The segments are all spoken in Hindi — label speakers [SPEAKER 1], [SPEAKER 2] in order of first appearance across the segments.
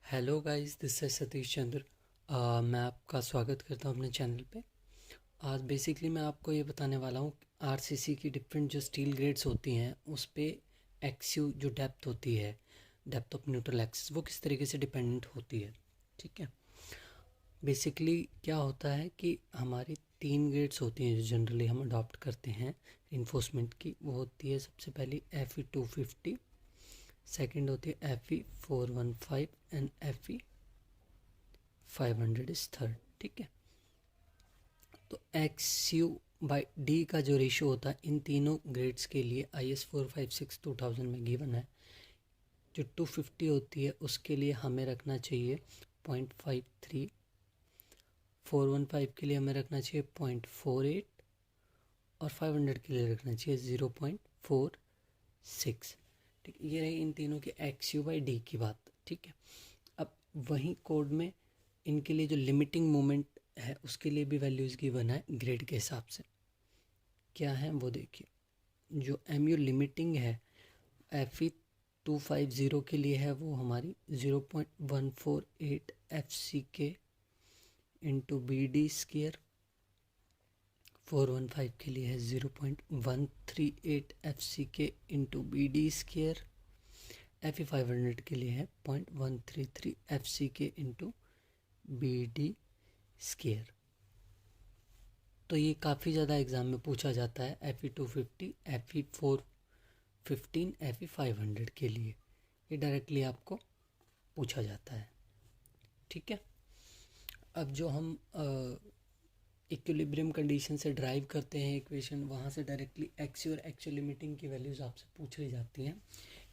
[SPEAKER 1] हेलो गाइस, दिस है सतीश चंद्र। मैं आपका स्वागत करता हूँ अपने चैनल पे। आज बेसिकली मैं आपको ये बताने वाला हूँ आरसीसी की डिफरेंट जो स्टील ग्रेड्स होती हैं उस पे एक्सयू जो डेप्थ होती है, डेप्थ ऑफ न्यूट्रल एक्सिस, वो किस तरीके से डिपेंडेंट होती है। ठीक है, बेसिकली क्या होता है कि हमारी 3 ग्रेड्स होती हैं जो जनरली हम अडॉप्ट करते हैं इन्फोर्समेंट की। वो होती है सबसे पहली FE 250, सेकेंड होती है FE 415 and FE 500 is third. ठीक है, तो XU/D का जो रेशियो होता है इन तीनों ग्रेड्स के लिए IS 456 2000 में गिवन है। जो 250 होती है उसके लिए हमें रखना चाहिए 0.53, 415 के लिए हमें रखना चाहिए 0.48 और 500 के लिए रखना चाहिए 0.46। ठीक, ये रही इन तीनों के XU/D की बात। ठीक है, अब वहीं कोड में इनके लिए जो लिमिटिंग मोमेंट है उसके लिए भी वैल्यूज़ गिवन है ग्रेड के हिसाब से। क्या है वो देखिए, जो MU लिमिटिंग है FE 250 के लिए है वो हमारी 0.148 FCK इंटू BD²। 415 के लिए है 0.138 FCK इंटू BD²। FE 500 के लिए है 0.133 FCK इंटू BD²। तो ये काफ़ी ज़्यादा एग्ज़ाम में पूछा जाता है FE 250, FE 415, FE 500 के लिए ये डायरेक्टली आपको पूछा जाता है। ठीक है, अब जो हम इक्विलिब्रियम कंडीशन से ड्राइव करते हैं इक्वेशन, वहाँ से डायरेक्टली एक्सयू और एक्चुअल लिमिटिंग की वैल्यूज़ आपसे पूछ ली जाती हैं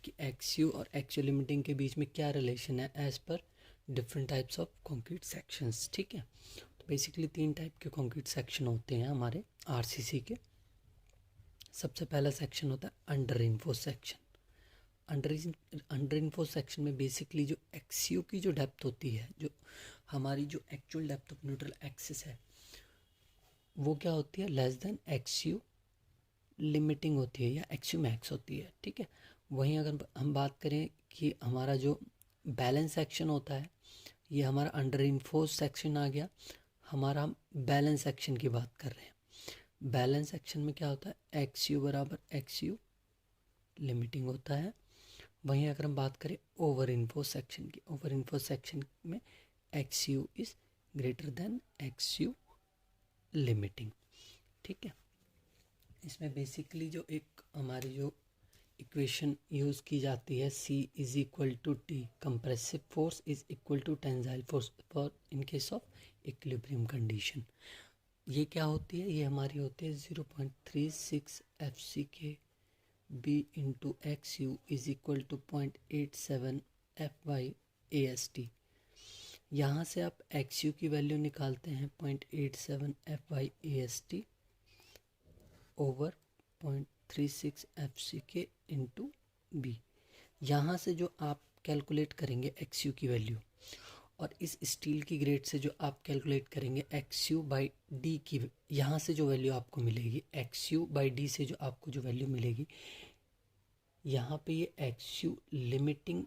[SPEAKER 1] कि एक्सयू और एक्चुअल लिमिटिंग के बीच में क्या रिलेशन है as per different types of concrete sections. ठीक है, तो बेसिकली 3 टाइप के कंक्रीट सेक्शन होते हैं हमारे आरसीसी के। सबसे पहला सेक्शन होता है under reinforce section. Under reinforce section में बेसिकली जो एक्सयू की जो डेप्थ होती है, जो हमारी जो actual depth of neutral axis है, वो क्या होती है लेस देन एक्सयू लिमिटिंग होती है या एक्सयू मैक्स होती है। ठीक है, वहीं अगर हम बात करें कि हमारा जो बैलेंस सेक्शन होता है, ये हमारा अंडर रिइंफोर्स सेक्शन आ गया। हमारा हम बैलेंस सेक्शन की बात कर रहे हैं। बैलेंस सेक्शन में क्या होता है एक्सयू बराबर एक्सयू लिमिटिंग होता है। वहीं अगर हम बात करें ओवर इन्फोर्स सेक्शन की, ओवर इन्फोर्स सेक्शन में xu is greater than xu limiting. ठीक है, इसमें बेसिकली जो एक हमारी जो इक्वेशन यूज़ की जाती है C is equal to T, compressive force is equal to tensile force for in case of equilibrium condition. ये क्या होती है, ये हमारी होती है 0.36 FCK B into XU is equal to 0.87 FY AST। यहाँ से आप XU की वैल्यू निकालते हैं 0.87 FY AST over 0.36 FCK into B। यहाँ से जो आप कैलकुलेट करेंगे XU की वैल्यू, और इस स्टील की ग्रेड से जो आप कैलकुलेट करेंगे XU/D की, यहाँ से जो वैल्यू आपको मिलेगी XU/D से जो आपको जो वैल्यू मिलेगी, यहाँ पे ये XU लिमिटिंग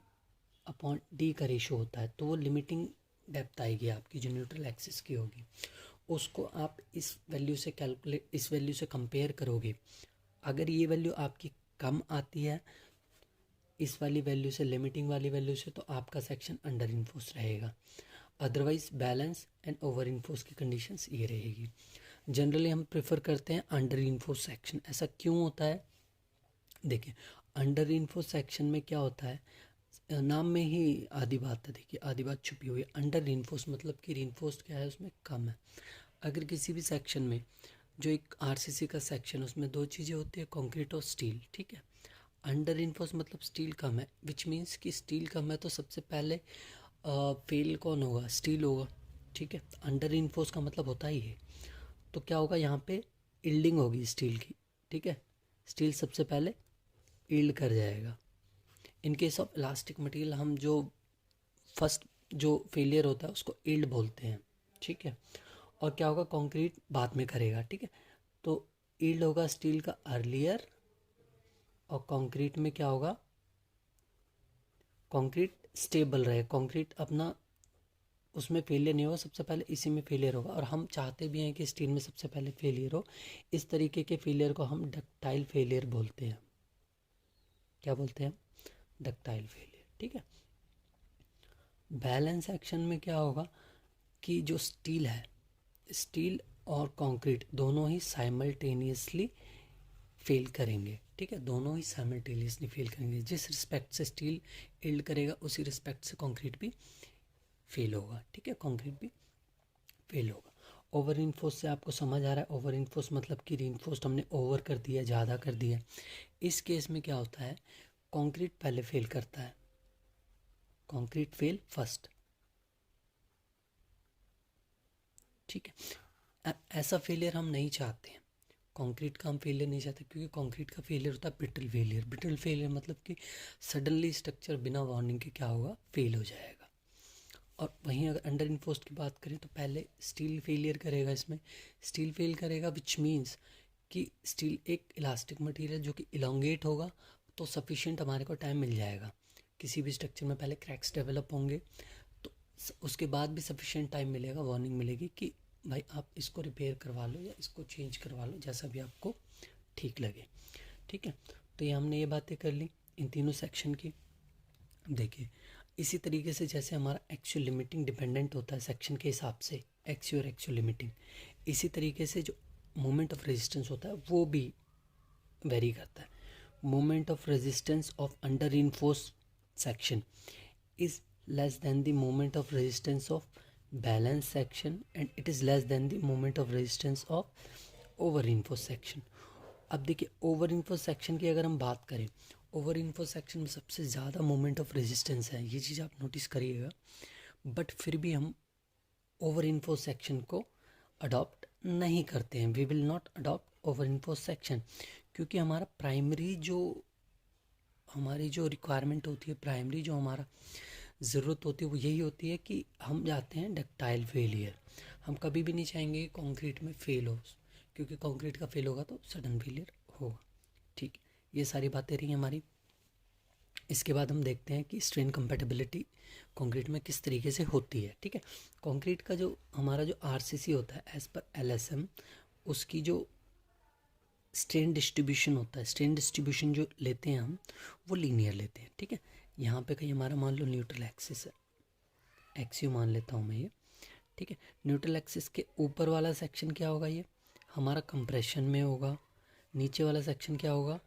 [SPEAKER 1] अपॉन D का रेशो होता है, तो वो लिमिटिंग डेप्थ आएगी आपकी जो न्यूट्रल एक्सिस की होगी, उसको आप इस वैल्यू से इस वैल्यू से कंपेयर करोगे। अगर ये वैल्यू आपकी कम आती है इस वाली वैल्यू से, लिमिटिंग वाली वैल्यू से, तो आपका सेक्शन अंडर इन्फोर्स रहेगा। Otherwise balance and over enforce की कंडीशंस ये रहेगी। जनरली हम प्रेफर करते हैं अंडर इन्फोर्स सेक्शन। ऐसा क्यों होता है, देखिए अंडर इन्फोर्स सेक्शन में क्या होता है, नाम में ही आधी बात है। देखिए आधी बात छुपी हुई है। अंडर रिइंफोर्स मतलब कि रिइंफोर्स क्या है, उसमें कम है। अगर किसी भी सेक्शन में जो एक आरसीसी का सेक्शन है उसमें 2 चीज़ें होती है, कंक्रीट और स्टील। ठीक है, अंडर रिइंफोर्स मतलब स्टील कम है, विच मीन्स कि स्टील कम है तो सबसे पहले फेल कौन होगा, स्टील होगा। ठीक है, अंडर रिइंफोर्स का मतलब होता ही है। तो क्या होगा, यहाँ पे यील्डिंग होगी स्टील की। ठीक है, स्टील सबसे पहले यील्ड कर जाएगा। इन केस ऑफ इलास्टिक मटेरियल हम जो फर्स्ट जो फेलियर होता है उसको यील्ड बोलते हैं। ठीक है, और क्या होगा, कंक्रीट बाद में करेगा। ठीक है, तो यील्ड होगा स्टील का अर्लियर, और कंक्रीट में क्या होगा, कंक्रीट स्टेबल रहे, कंक्रीट अपना उसमें फेलियर नहीं होगा, सबसे पहले इसी में फेलियर होगा। और हम चाहते भी हैं कि स्टील में सबसे पहले फेलियर हो। इस तरीके के फेलियर को हम डक्टाइल फेलियर बोलते हैं। क्या बोलते हैं? Ductile failure. ठीक है। बैलेंस एक्शन में क्या होगा कि जो स्टील है, स्टील और कंक्रीट दोनों ही साइमल्टेनियसली फेल करेंगे। ठीक है, दोनों ही साइमल्टेनियसली फेल करेंगे। जिस रिस्पेक्ट से स्टील इल्ड करेगा उसी रिस्पेक्ट से कंक्रीट भी फेल होगा। ठीक है, कंक्रीट भी फेल होगा। ओवर इन्फोर्स से आपको समझ आ रहा है? ओवर इन्फोर्स मतलब कि रीइंफोर्स्ड हमने ओवर कर दिया, ज़्यादा कर दिया। इस केस में क्या होता है, कंक्रीट पहले फेल करता है, कंक्रीट फेल फर्स्ट। ठीक है, ऐसा फेलियर हम नहीं चाहते हैं, कंक्रीट का हम फेलियर नहीं चाहते, क्योंकि कंक्रीट का फेलियर होता है ब्रिटल फेलियर। ब्रिटल फेलियर मतलब कि सडनली स्ट्रक्चर बिना वार्निंग के क्या होगा, फेल हो जाएगा। और वहीं अगर अंडर इन्फोर्स्ड की बात करें तो पहले स्टील फेलियर करेगा, इसमें स्टील फेल करेगा, विच मीन्स कि स्टील एक इलास्टिक मटेरियल जो कि इलोंगेट होगा, तो सफिशिएंट हमारे को टाइम मिल जाएगा। किसी भी स्ट्रक्चर में पहले क्रैक्स डेवलप होंगे तो उसके बाद भी सफिशिएंट टाइम मिलेगा, वार्निंग मिलेगी कि भाई आप इसको रिपेयर करवा लो या इसको चेंज करवा लो, जैसा भी आपको ठीक लगे। ठीक है, तो ये हमने ये बातें कर ली इन तीनों सेक्शन की। देखिए, इसी तरीके से जैसे हमारा एक्चुअल लिमिटिंग डिपेंडेंट होता है सेक्शन के हिसाब से, एक्सियो और एक्चुअल लिमिटिंग, इसी तरीके से जो मोमेंट ऑफ रेजिस्टेंस होता है वो भी वेरी करता है। Moment of resistance of under reinforced section is less than the moment of resistance of balanced section and it is less than the moment of resistance of over reinforced section। अब देखिए, ओवर इन्फोर्स सेक्शन की अगर हम बात करें, ओवर इन्फोर्स सेक्शन में सबसे ज़्यादा मोमेंट ऑफ रेजिस्टेंस है, ये चीज़ आप नोटिस करिएगा। बट फिर भी हम ओवर इन्फोर्स सेक्शन को अडॉप्ट नहीं करते हैं, we will not adopt over reinforced section, क्योंकि हमारा प्राइमरी जो हमारी जो रिक्वायरमेंट होती है, प्राइमरी जो हमारा ज़रूरत होती है वो यही होती है कि हम जाते हैं डक्टाइल फेलियर। हम कभी भी नहीं चाहेंगे कि कंक्रीट में फेल हो, क्योंकि कंक्रीट का फेल होगा तो सडन फेलियर होगा। ठीक, ये सारी बातें रही हमारी। इसके बाद हम देखते हैं कि स्ट्रेन कंपैटिबिलिटी कंक्रीट में किस तरीके से होती है। ठीक है, कंक्रीट का जो हमारा जो आरसीसी होता है एज पर एलएसएम, उसकी जो स्ट्रेन डिस्ट्रीब्यूशन होता है, स्ट्रेन डिस्ट्रीब्यूशन जो लेते हैं हम वो लीनियर लेते हैं। ठीक है, यहाँ पे कहीं हमारा मान लो न्यूट्रल एक्सिस है, एक्सियो मान लेता हूँ मैं ये। ठीक है, न्यूट्रल एक्सिस के ऊपर वाला सेक्शन क्या होगा, ये हमारा कंप्रेशन में होगा, नीचे वाला सेक्शन क्या होगा,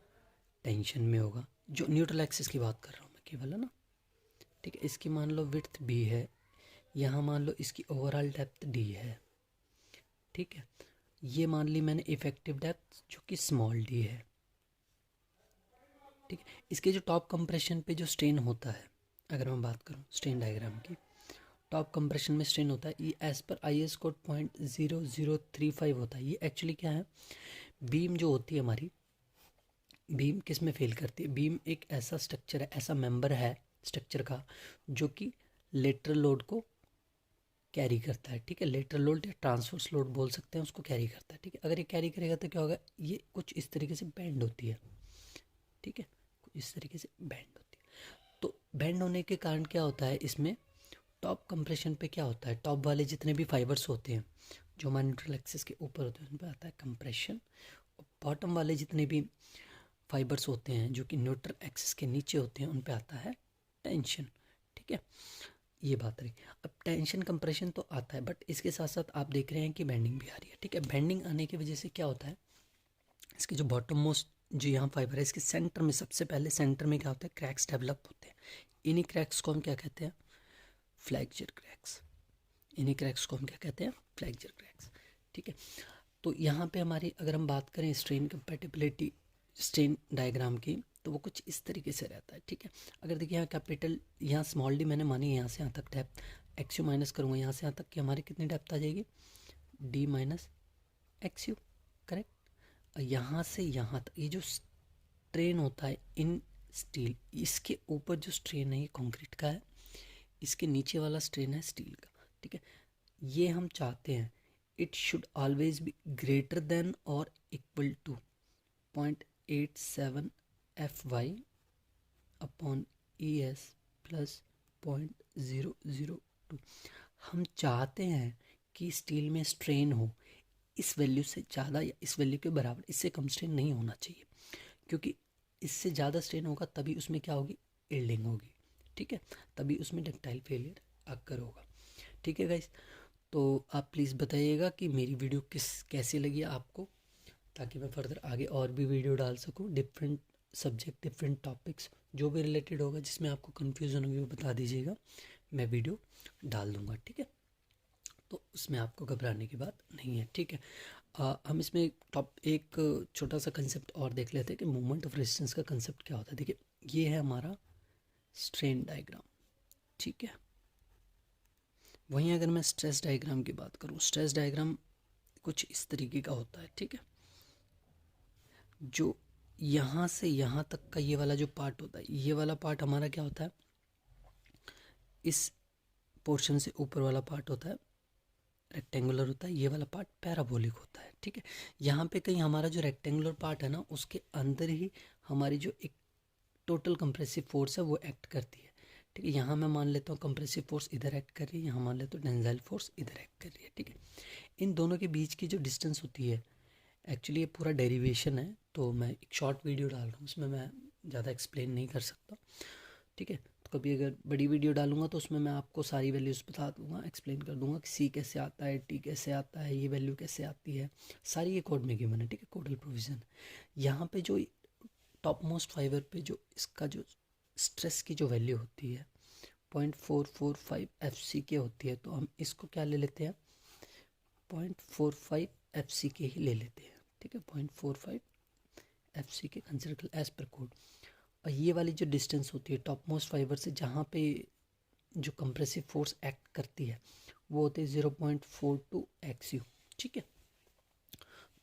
[SPEAKER 1] टेंशन में होगा। जो न्यूट्रल एक्सिस की बात कर रहा हूँ मैं केवल, है ना। ठीक है, इसकी मान लो विड्थ बी है, यहाँ मान लो इसकी ओवरऑल डेप्थ डी है। ठीक है, ये मान ली मैंने इफेक्टिव डेप्थ जो कि स्मॉल डी है। ठीक है, इसके जो टॉप कंप्रेशन पे जो स्ट्रेन होता है, अगर मैं बात करूँ स्ट्रेन डायग्राम की, टॉप कंप्रेशन में स्ट्रेन होता है, ये एज पर IS कोड 0.0035 होता है। ये एक्चुअली क्या है, बीम जो होती है हमारी, बीम किस में फेल करती है, बीम एक ऐसा स्ट्रक्चर है, ऐसा मेंबर है स्ट्रक्चर का जो कि लेटरल लोड को कैरी करता है। ठीक है, लेटरल लोड या ट्रांसवर्स लोड बोल सकते हैं, उसको कैरी करता है। ठीक है, अगर ये कैरी करेगा तो क्या होगा, ये कुछ इस तरीके से बेंड होती है। ठीक है, कुछ इस तरीके से बेंड होती है। तो बेंड होने के कारण क्या होता है, इसमें टॉप कंप्रेशन पे क्या होता है, टॉप वाले जितने भी फाइबर्स होते हैं जो हमारे न्यूट्रल एक्सिस के ऊपर होते हैं उन पर आता है कंप्रेशन, और बॉटम वाले जितने भी फाइबर्स होते हैं जो कि न्यूट्रल एक्सिस के नीचे होते हैं उन पे आता है टेंशन। ठीक है, ये बात रही। अब टेंशन कंप्रेशन तो आता है, बट इसके साथ साथ आप देख रहे हैं कि बेंडिंग भी आ रही है। ठीक है, बेंडिंग आने की वजह से क्या होता है, इसके जो बॉटम मोस्ट जो यहाँ फाइबर है, इसके सेंटर में, सबसे पहले सेंटर में क्या होता है, क्रैक्स डेवलप होते हैं। इन्हीं क्रैक्स को हम क्या कहते हैं, फ्लैक्चर क्रैक्स। इन्हीं क्रैक्स को हम क्या कहते हैं, फ्लैक्चर क्रैक्स। ठीक है, तो यहाँ पे हमारी अगर हम बात करें स्ट्रेन कंपैटिबिलिटी स्ट्रेन डायग्राम की, तो वो कुछ इस तरीके से रहता है। ठीक है, अगर देखिए यहाँ कैपिटल, यहाँ स्मॉल डी मैंने मानी, यहाँ से यहाँ तक डेप्थ, एक्सयू माइनस करूँगा यहाँ से यहाँ तक कि हमारी कितनी डेप्थ आ जाएगी, डी माइनस एक्सयू, करेक्ट। यहाँ से यहाँ तक ये जो स्ट्रेन होता है इन स्टील, इसके ऊपर जो स्ट्रेन है ये कंक्रीट का है, इसके नीचे वाला स्ट्रेन है स्टील का। ठीक है, ये हम चाहते हैं it should always be greater than और equal to 0.87 FY upon ES plus 0.002। हम चाहते हैं कि स्टील में स्ट्रेन हो इस वैल्यू से ज़्यादा या इस वैल्यू के बराबर, इससे कम स्ट्रेन नहीं होना चाहिए, क्योंकि इससे ज़्यादा स्ट्रेन होगा तभी उसमें क्या होगी, यील्डिंग होगी, ठीक है, तभी उसमें डक्टाइल फेलियर अक्कर होगा। ठीक है गाइस, तो आप प्लीज़ बताइएगा कि मेरी वीडियो कैसी लगी आपको, ताकि मैं फर्दर आगे और भी वीडियो डाल सकूं, डिफरेंट सब्जेक्ट, डिफरेंट टॉपिक्स जो भी रिलेटेड होगा, जिसमें आपको कन्फ्यूज़न होगी वो बता दीजिएगा, मैं वीडियो डाल दूंगा। ठीक है, तो उसमें आपको घबराने की बात नहीं है। ठीक है, हम इसमें एक छोटा सा कंसेप्ट और देख लेते हैं कि मोमेंट ऑफ रेजिस्टेंस का कंसेप्ट क्या होता है। देखिए, ये है हमारा स्ट्रेन डायग्राम, ठीक है। वहीं अगर मैं स्ट्रेस डायग्राम की बात करूँ, स्ट्रेस डायग्राम कुछ इस तरीके का होता है, ठीक है। जो यहाँ से यहाँ तक का ये वाला जो पार्ट होता है, ये वाला पार्ट हमारा क्या होता है, इस पोर्शन से ऊपर वाला पार्ट होता है रेक्टेंगुलर होता है, ये वाला पार्ट पैराबोलिक होता है, ठीक है। यहाँ पे कहीं हमारा जो रेक्टेंगुलर पार्ट है ना, उसके अंदर ही हमारी जो एक टोटल कंप्रेसिव फोर्स है वो एक्ट करती है, ठीक है। यहाँ मैं मान लेता हूँ कंप्रेसिव फोर्स इधर एक्ट कर रही है, यहाँ मान लेता हूँ टेंसाइल फोर्स इधर एक्ट कर रही है, ठीक है। इन दोनों के बीच की जो डिस्टेंस होती है, एक्चुअली ये पूरा डेरिवेशन है, तो मैं एक शॉर्ट वीडियो डाल रहा हूँ, उसमें मैं ज़्यादा एक्सप्लेन नहीं कर सकता, ठीक है। तो कभी अगर बड़ी वीडियो डालूंगा तो उसमें मैं आपको सारी वैल्यूज़ बता दूंगा, एक्सप्लेन कर दूंगा कि सी कैसे आता है, टी कैसे आता है, ये वैल्यू कैसे आती है, सारी ये कोड में गिवन है, ठीक है, कोडल प्रोविज़न। यहाँ पे जो टॉप मोस्ट फाइबर पे जो इसका जो स्ट्रेस की जो वैल्यू होती है 0.445 FC होती है, तो हम इसको क्या ले लेते हैं, 0.45 FC ही ले लेते हैं, ठीक है। 0.45 FC कंसिडर कर एज पर कोड। और ये वाली जो डिस्टेंस होती है टॉप मोस्ट फाइबर से जहाँ पे जो कंप्रेसिव फोर्स एक्ट करती है, वो होती है 0.42 XU, ठीक है।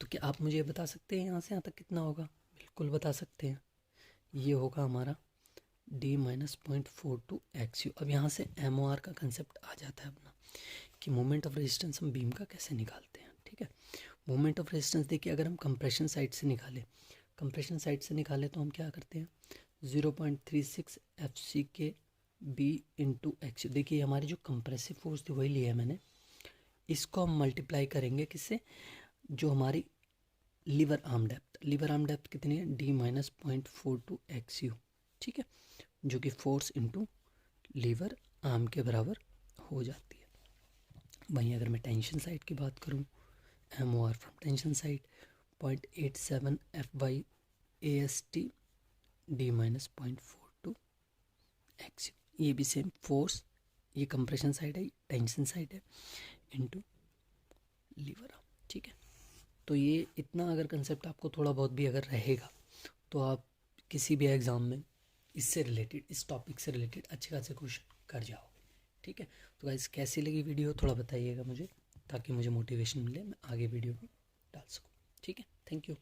[SPEAKER 1] तो क्या आप मुझे बता सकते हैं यहाँ से यहाँ तक कितना होगा? बिल्कुल बता सकते हैं, ये होगा हमारा D माइनस 0.42 XU। अब यहाँ से MOR का कंसेप्ट आ जाता है अपना, कि मोमेंट ऑफ रेजिस्टेंस हम बीम का कैसे निकालते हैं, ठीक है। मोमेंट ऑफ रेजिस्टेंस देखिए, अगर हम कंप्रेशन साइड से निकालें, कंप्रेशन साइड से निकालें तो हम क्या करते हैं, 0.36 FC B इंटू एक्स। देखिए हमारी जो कंप्रेसिव फोर्स थी वही लिया है मैंने, इसको हम मल्टीप्लाई करेंगे किससे, जो हमारी लीवर आर्म डेप्थ कितनी है, D माइनस 0.42 XU, ठीक है, जो कि फोर्स इंटू लीवर आर्म के बराबर हो जाती है। वहीं अगर मैं टेंशन साइड की बात करूँ, MOR from tension side 0.87 FY/AST D minus 0.42 XU। ये भी सेम फोर्स, ये कंप्रेशन साइड है, टेंशन साइड है, इनटू लीवर आर्म, ठीक है। तो ये इतना अगर कंसेप्ट आपको थोड़ा बहुत भी अगर रहेगा, तो आप किसी भी एग्ज़ाम में इससे रिलेटेड, इस टॉपिक से रिलेटेड अच्छे खासे क्वेश्चन कर जाओगे, ठीक है। तो गाइस कैसी लगी वीडियो थोड़ा बताइएगा मुझे, ताकि मुझे मोटिवेशन मिले, मैं आगे वीडियो भी डाल सकूँ, ठीक है। Thank you.